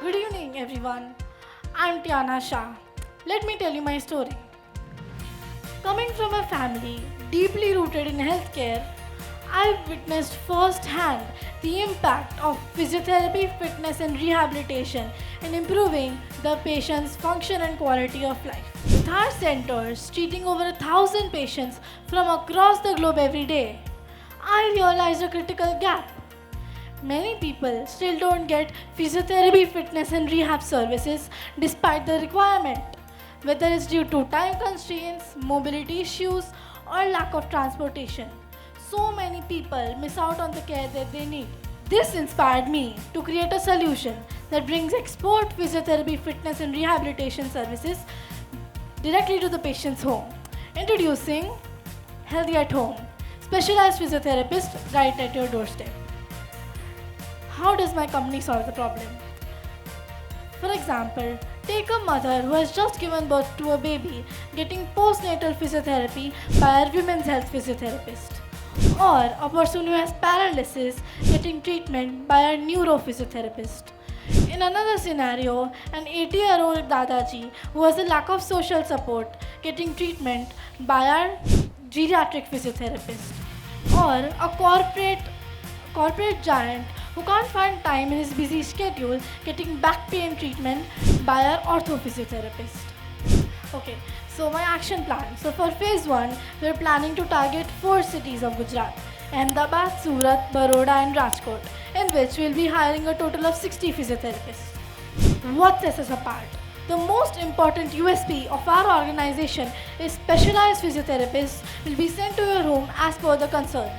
Good evening, everyone. I'm Tiana Shah. Let me tell you my story. Coming from a family deeply rooted in healthcare, I've witnessed firsthand the impact of physiotherapy, fitness, and rehabilitation in improving the patient's function and quality of life. With our centers treating over 1,000 patients from across the globe every day, I realized a critical gap. Many people still don't get physiotherapy, fitness, and rehab services despite the requirement, whether it's due to time constraints, mobility issues, or lack of transportation. So many people miss out on the care that they need. This inspired me to create a solution that brings expert physiotherapy, fitness, and rehabilitation services directly to the patient's home. Introducing Healthy at Home, specialized physiotherapist right at your doorstep. How does my company solve the problem? For example, take a mother who has just given birth to a baby getting postnatal physiotherapy by a women's health physiotherapist, or a person who has paralysis getting treatment by a neurophysiotherapist. In another scenario, an 80-year-old Dadaji who has a lack of social support getting treatment by our geriatric physiotherapist, or a corporate giant who can't find time in his busy schedule getting back pain treatment by our orthophysiotherapist. Okay, so my action plan. So for phase 1, we're planning to target 4 cities of Gujarat: Ahmedabad, Surat, Baroda and Rajkot, in which we'll be hiring a total of 60 physiotherapists. What sets us apart? The most important USP of our organization is specialized physiotherapists will be sent to your home as per the concern.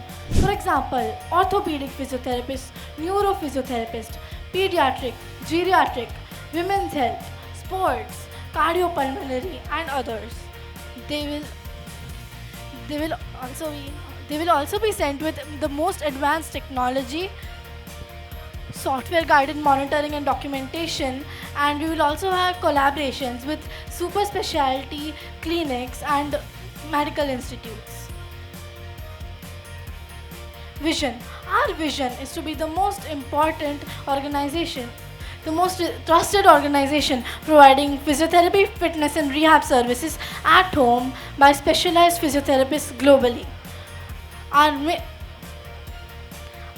For example, orthopedic physiotherapist, neurophysiotherapist, pediatric, geriatric, women's health, sports, cardiopulmonary, and others. They will they will also be they will also be sent with the most advanced technology, software guided monitoring and documentation, and we will also have collaborations with super specialty clinics and medical institutes. Vision. Our vision is to be the most important organization, the most trusted organization providing physiotherapy, fitness, and rehab services at home by specialized physiotherapists globally. Our, mi-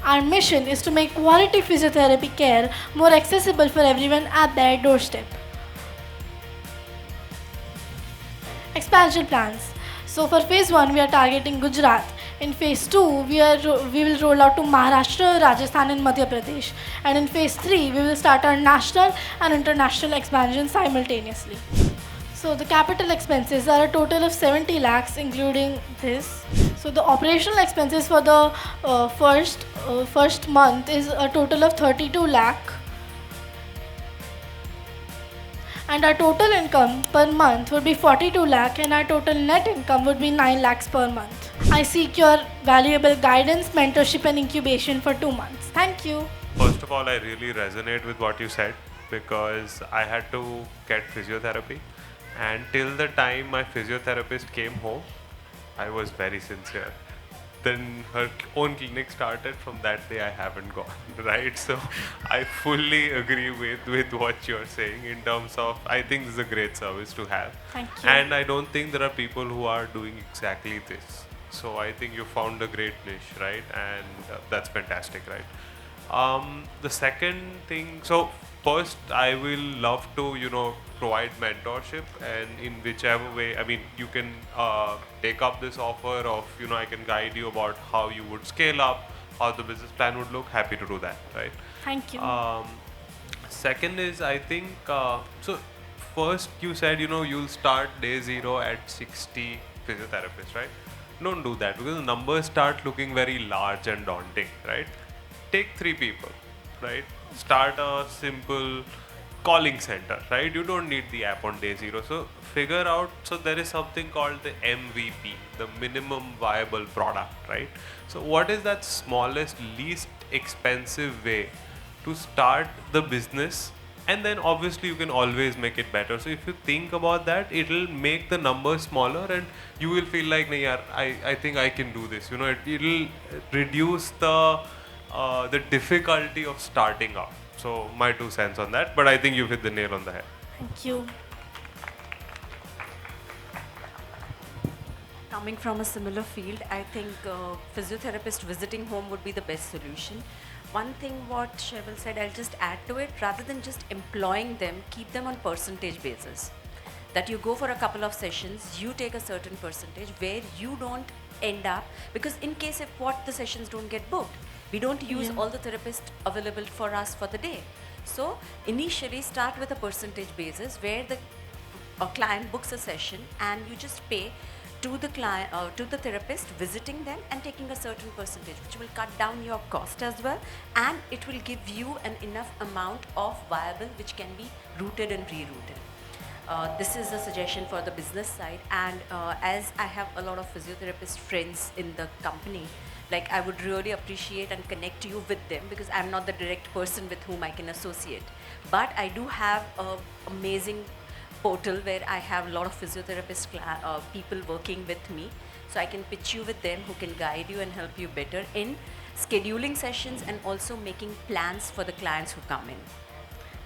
our mission is to make quality physiotherapy care more accessible for everyone at their doorstep. Expansion plans. So for phase 1, we are targeting Gujarat. In phase 2, we will roll out to Maharashtra, Rajasthan and Madhya Pradesh. And in phase 3, we will start our national and international expansion simultaneously. So the capital expenses are a total of 70 lakhs including this. So the operational expenses for the first month is a total of 32 lakh, and our total income per month would be 42 lakh, and our total net income would be 9 lakhs per month. I seek your valuable guidance, mentorship and incubation for 2 months. Thank you. First of all, I really resonate with what you said because I had to get physiotherapy, and till the time my physiotherapist came home, I was very sincere. Then her own clinic started. From that day, I haven't gone. Right, so I fully agree with what you're saying in terms of I think this is a great service to have. Thank you. And I don't think there are people who are doing exactly this. So I think you found a great niche, right? And that's fantastic, right? The second thing, so first I will love to, provide mentorship, and in whichever way, I mean, you can take up this offer of, I can guide you about how you would scale up, how the business plan would look. Happy to do that, right? Thank you. Second is, I think, so first you said, you'll start day 0 at 60 physiotherapists, right? Don't do that because the numbers start looking very large and daunting, right? Take 3 people, right? Start a simple calling center, right? You don't need the app on day 0. So figure out, so there is something called the MVP, the minimum viable product, right? So what is that smallest, least expensive way to start the business? And then obviously you can always make it better. So if you think about that, it'll make the numbers smaller and you will feel like, "Nahi yaar, I think I can do this." It'll reduce the difficulty of starting up. So my 2 cents on that, but I think you've hit the nail on the head. Thank you. Coming from a similar field, I think physiotherapist visiting home would be the best solution. One thing what Cheryl said, I'll just add to it, rather than just employing them, keep them on percentage basis. That you go for a couple of sessions, you take a certain percentage where you don't end up, because in case if what the sessions don't get booked, we don't use all the therapists available for us for the day. So initially start with a percentage basis where the a client books a session and you just pay to the client, to the therapist, visiting them and taking a certain percentage, which will cut down your cost as well, and it will give you an enough amount of viable which can be rooted and rerouted. This is a suggestion for the business side, and as I have a lot of physiotherapist friends in the company, like I would really appreciate and connect you with them, because I'm not the direct person with whom I can associate, but I do have a amazing portal where I have a lot of physiotherapist people working with me, so I can pitch you with them who can guide you and help you better in scheduling sessions and also making plans for the clients who come in.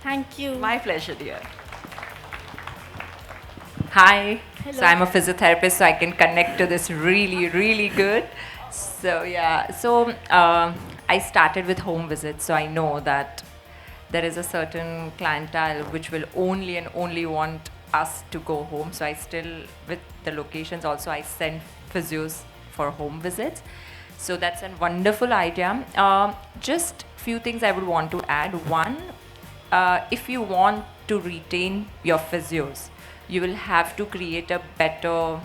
Thank you. My pleasure, dear. Hi. Hello. So I'm a physiotherapist, so I can connect to this really, really good. So yeah, so I started with home visits, so I know that there is a certain clientele which will only and only want us to go home. So I still, with the locations also, I send physios for home visits. So that's a wonderful idea. Just few things I would want to add. One, if you want to retain your physios, you will have to create a better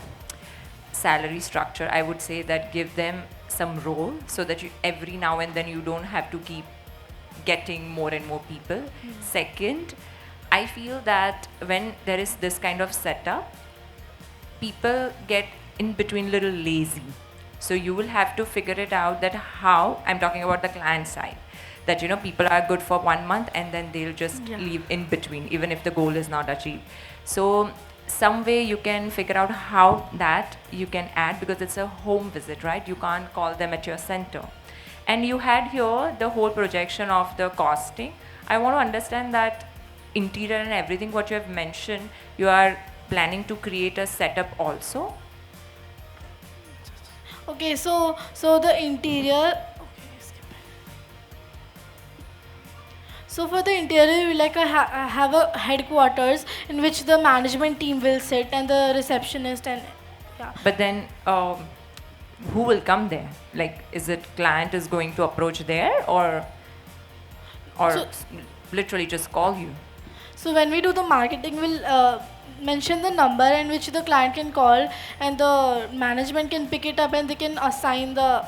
salary structure. I would say that give them some role so that you, every now and then you don't have to keep getting more and more people. Second, I feel that when there is this kind of setup, people get in between little lazy. So you will have to figure it out that how, I'm talking about the client side, that you know people are good for 1 month and then they'll just leave in between, even if the goal is not achieved. So some way you can figure out how that you can add, because it's a home visit, right? You can't call them at your center. And you had here the whole projection of the costing. I want to understand that interior and everything what you have mentioned, you are planning to create a setup also? Okay, so the interior. Okay, skip it. So for the interior, we like have a headquarters in which the management team will sit and the receptionist and yeah. But then who will come there? Like, is it client is going to approach there, or So- literally just call you? So when we do the marketing, we'll mention the number in which the client can call, and the management can pick it up and they can assign the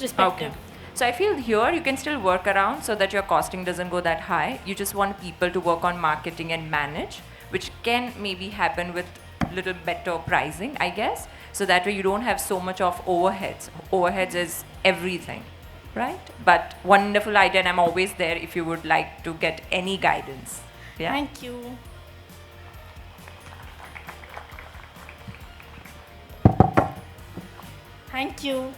respective. Okay. So I feel here you can still work around so that your costing doesn't go that high. You just want people to work on marketing and manage, which can maybe happen with little better pricing, I guess. So that way you don't have so much of overheads. Overheads is everything, right? But wonderful idea, and I'm always there if you would like to get any guidance. Yeah. Thank you. Thank you.